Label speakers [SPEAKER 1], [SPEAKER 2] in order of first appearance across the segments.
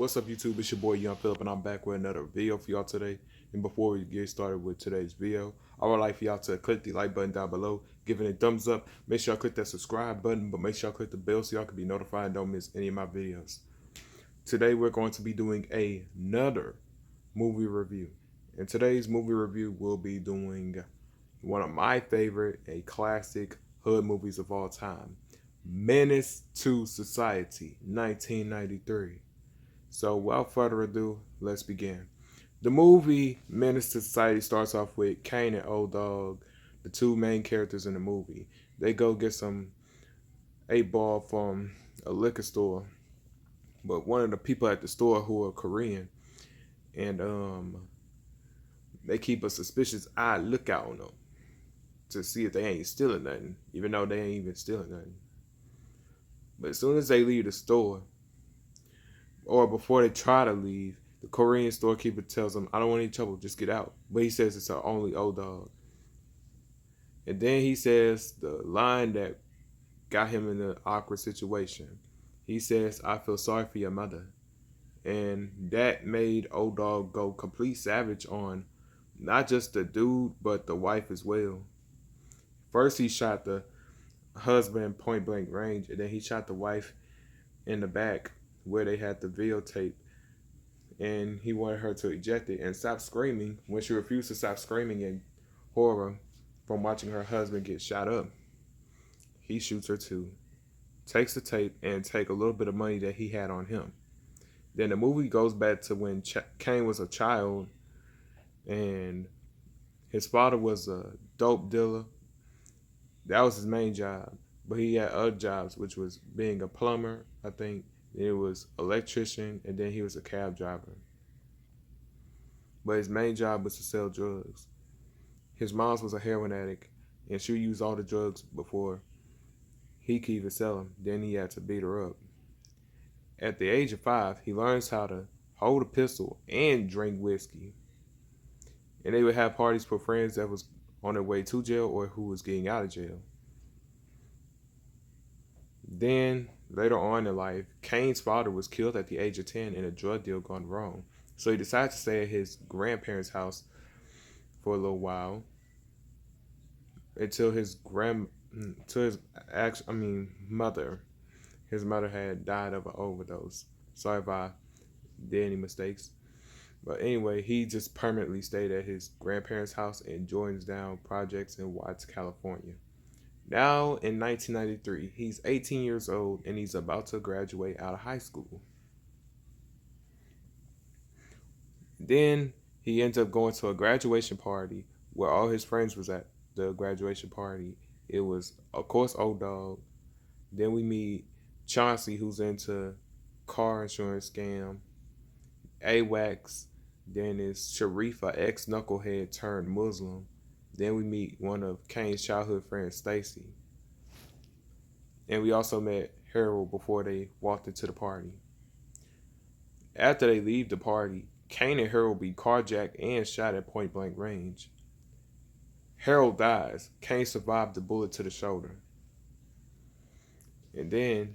[SPEAKER 1] What's up, YouTube? It's your boy Young Philip, and I'm back with another video for y'all today. And before we get started with today's video, I would like for y'all to click the like button down below, give it a thumbs up. Make sure y'all click that subscribe button, but make sure y'all click the bell so y'all can be notified and don't miss any of my videos. Today we're going to be doing another movie review. In today's movie review, we'll be doing one of my favorite, a classic hood movies of all time, Menace II Society, 1993. So without further ado, let's begin. The movie Menace II Society starts off with Kane and Old Dog, the two main characters in the movie. They go get some 8-ball from a liquor store, but one of the people at the store who are Korean, and they keep a suspicious eye lookout on them to see if they ain't stealing nothing, even though they ain't even stealing nothing. But as soon as they leave the store, or before they try to leave, the Korean storekeeper tells them, "I don't want any trouble, just get out." But he says it's our only Old Dog. And then he says the line that got him in an awkward situation. He says, "I feel sorry for your mother." And that made Old Dog go complete savage on not just the dude, but the wife as well. First he shot the husband point blank range, and then he shot the wife in the back where they had the videotape, and he wanted her to eject it and stop screaming. When she refused to stop screaming in horror from watching her husband get shot up, he shoots her too, takes the tape, and take a little bit of money that he had on him. Then the movie goes back to when Kane was a child, and his father was a dope dealer. That was his main job, but he had other jobs, which was being a plumber, I think. It was electrician, and then he was a cab driver. But his main job was to sell drugs. His mom was a heroin addict, and she used all the drugs before he could even sell them. Then he had to beat her up. At the age of 5, he learns how to hold a pistol and drink whiskey. And they would have parties for friends that was on their way to jail or who was getting out of jail. Then, later on in life, Kane's father was killed at the age of 10 in a drug deal gone wrong. So he decided to stay at his grandparents' house for a little while until his mother. His mother had died of an overdose. Sorry if I did any mistakes. But anyway, he just permanently stayed at his grandparents' house and joins down projects in Watts, California. Now, in 1993, he's 18 years old and he's about to graduate out of high school. Then he ends up going to a graduation party where all his friends was at the graduation party. It was, of course, Old Dog. Then we meet Chauncey, who's into car insurance scam. AWACS. Then is Sharifa, ex-knucklehead turned Muslim. Then we meet one of Kane's childhood friends, Stacy. And we also met Harold before they walked into the party. After they leave the party, Kane and Harold be carjacked and shot at point blank range. Harold dies. Kane survived the bullet to the shoulder. And then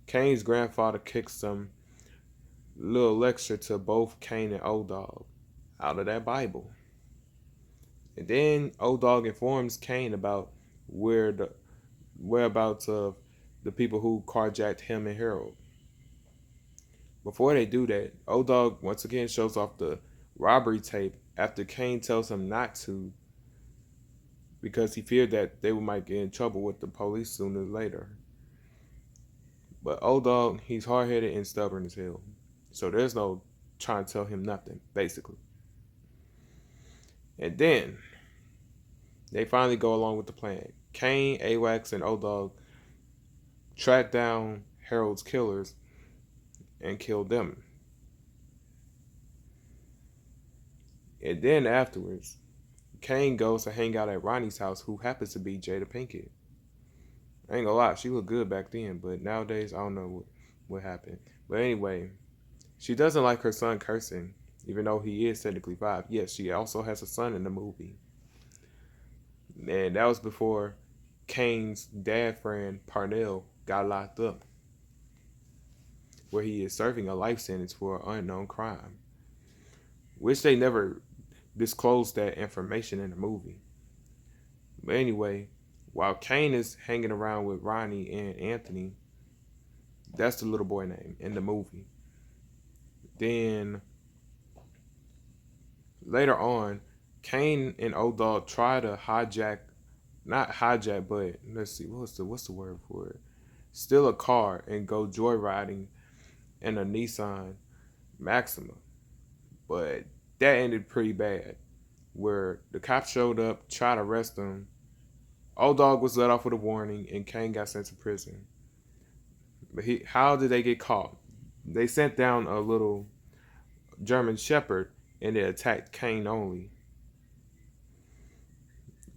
[SPEAKER 1] Kane's grandfather kicks some little lecture to both Kane and Old Dog out of that Bible. And then Old Dog informs Kane about whereabouts of the people who carjacked him and Harold. Before they do that, Old Dog once again shows off the robbery tape after Kane tells him not to because he feared that they might get in trouble with the police sooner or later. But Old Dog, he's hard-headed and stubborn as hell. So there's no trying to tell him nothing, basically. And then they finally go along with the plan. Kane, AWACS, and Old Dog track down Harold's killers and kill them. And then afterwards, Kane goes to hang out at Ronnie's house, who happens to be Jada Pinkett. I ain't gonna lie, she looked good back then, but nowadays I don't know what happened. But anyway, she doesn't like her son cursing, even though he is technically 5. Yes, she also has a son in the movie. And that was before Kane's dad friend, Parnell, got locked up. where he is serving a life sentence for an unknown crime, which they never disclosed that information in the movie. But anyway, while Kane is hanging around with Ronnie and Anthony, that's the little boy name in the movie. Then later on, Kane and Old Dog try to not hijack, but let's see, what's the word for it? Steal a car and go joyriding in a Nissan Maxima. But that ended pretty bad, where the cops showed up, tried to arrest him. Old Dog was let off with a warning, and Kane got sent to prison. But how did they get caught? They sent down a little German Shepherd, and it attacked Kane only.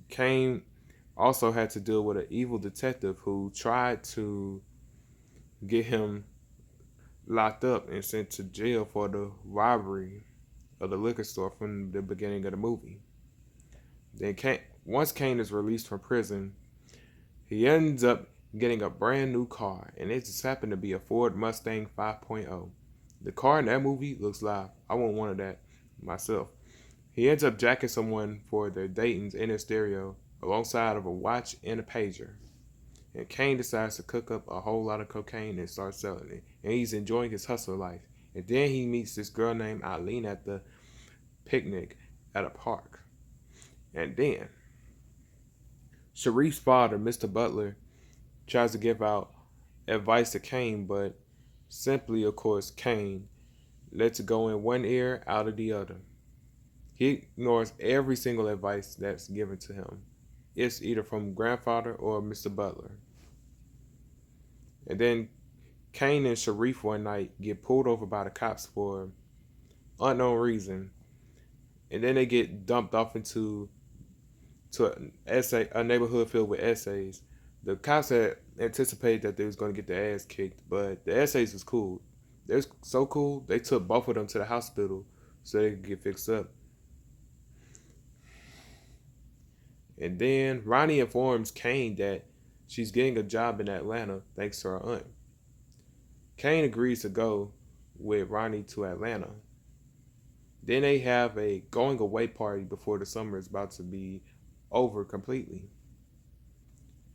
[SPEAKER 1] Kane also had to deal with an evil detective who tried to get him locked up and sent to jail for the robbery of the liquor store from the beginning of the movie. Then once Kane is released from prison, he ends up getting a brand new car, and it just happened to be a Ford Mustang 5.0. The car in that movie looks live. I want one of that myself. He ends up jacking someone for their Dayton's in his stereo alongside of a watch and a pager. And Kane decides to cook up a whole lot of cocaine and start selling it. And he's enjoying his hustler life. And then he meets this girl named Eileen at the picnic at a park. And then Sharif's father, Mr. Butler, tries to give out advice to Kane, but simply, of course, Kane lets it go in one ear, out of the other. He ignores every single advice that's given to him. It's either from grandfather or Mr. Butler. And then Kane and Sharif one night get pulled over by the cops for unknown reason. And then they get dumped off into a neighborhood filled with essays. The cops had anticipated that they was going to get their ass kicked, but the essays was cool. They was so cool, they took both of them to the hospital so they could get fixed up. And then Ronnie informs Kane that she's getting a job in Atlanta thanks to her aunt. Kane agrees to go with Ronnie to Atlanta. Then they have a going away party before the summer is about to be over completely.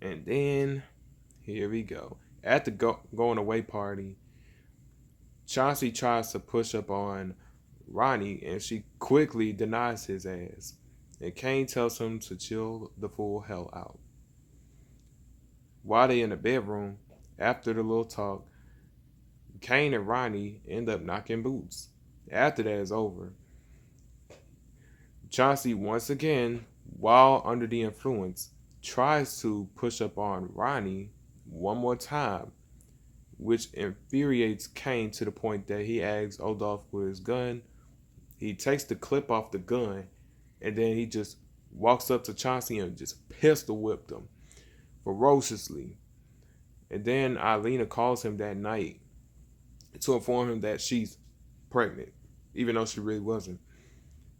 [SPEAKER 1] And then, here we go. At the going away party, Chauncey tries to push up on Ronnie and she quickly denies his ass. And Kane tells him to chill the full hell out. While they in the bedroom, after the little talk, Kane and Ronnie end up knocking boots. After that is over, Chauncey once again, while under the influence, tries to push up on Ronnie one more time, which infuriates Kane to the point that he asks Old Dog for his gun. He takes the clip off the gun, and then he just walks up to Chauncey and just pistol whipped him ferociously. And then Eileen calls him that night to inform him that she's pregnant, even though she really wasn't.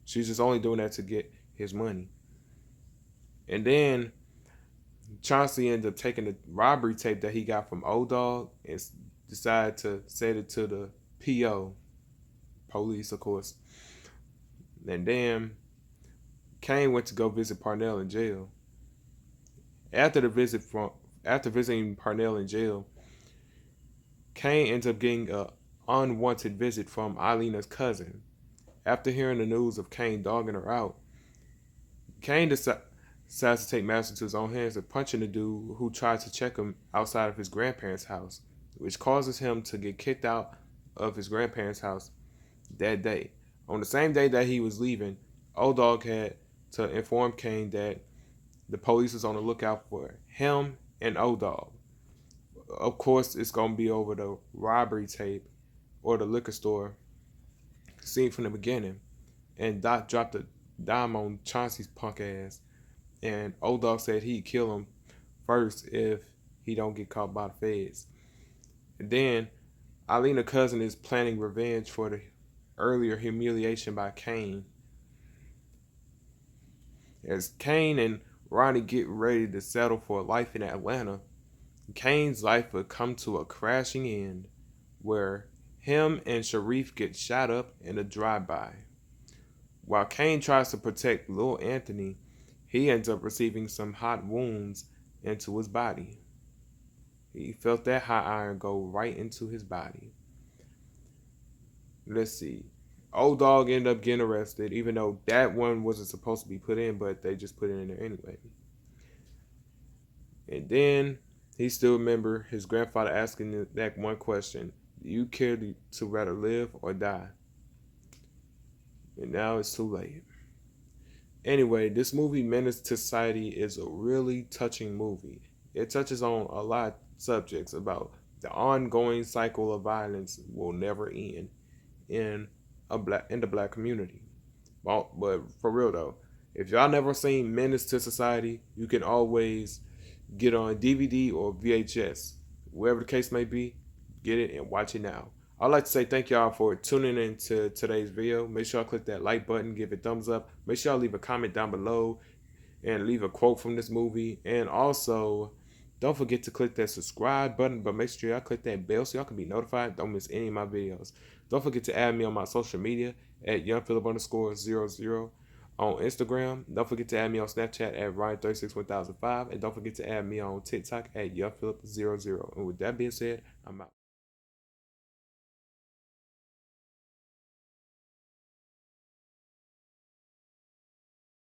[SPEAKER 1] She's just only doing that to get his money. And then Chauncey ended up taking the robbery tape that he got from Old Dog and decided to send it to the PO, police, of course. And then Kane went to go visit Parnell in jail. After visiting Parnell in jail, Kane ends up getting an unwanted visit from Eileen's cousin. After hearing the news of Kane dogging her out, Kane decides to take matters into his own hands and punching the dude who tried to check him outside of his grandparents' house, which causes him to get kicked out of his grandparents' house that day. On the same day that he was leaving, Old Dog had to inform Kane that the police was on the lookout for him and Old Dog. Of course, it's going to be over the robbery tape or the liquor store scene from the beginning. And Doc dropped a dime on Chauncey's punk ass. And Old Dog said he'd kill him first if he don't get caught by the feds. And then Eileen's cousin is planning revenge for the earlier humiliation by Kane. As Kane and Ronnie get ready to settle for life in Atlanta, Kane's life would come to a crashing end where him and Sharif get shot up in a drive-by. While Kane tries to protect Lil Anthony, he ends up receiving some hot wounds into his body. He felt that hot iron go right into his body. Let's see. Old Dog ended up getting arrested, even though that one wasn't supposed to be put in, but they just put it in there anyway. And then he still remember his grandfather asking that one question: "Do you care to rather live or die?" And now it's too late. Anyway, this movie, Menace to Society, is a really touching movie. It touches on a lot of subjects about the ongoing cycle of violence will never end in the black community. Well, but for real though, if y'all never seen Menace to Society, you can always get on DVD or VHS, wherever the case may be. Get it and watch it now. I'd like to say thank y'all for tuning in to today's video. Make sure y'all click that like button, give it a thumbs up. Make sure y'all leave a comment down below and leave a quote from this movie. And also, don't forget to click that subscribe button, but make sure y'all click that bell so y'all can be notified. Don't miss any of my videos. Don't forget to add me on my social media at YoungPhilip_00 on Instagram. Don't forget to add me on Snapchat at Ryan36105. And don't forget to add me on TikTok at YoungPhilip00. And with that being said, I'm out.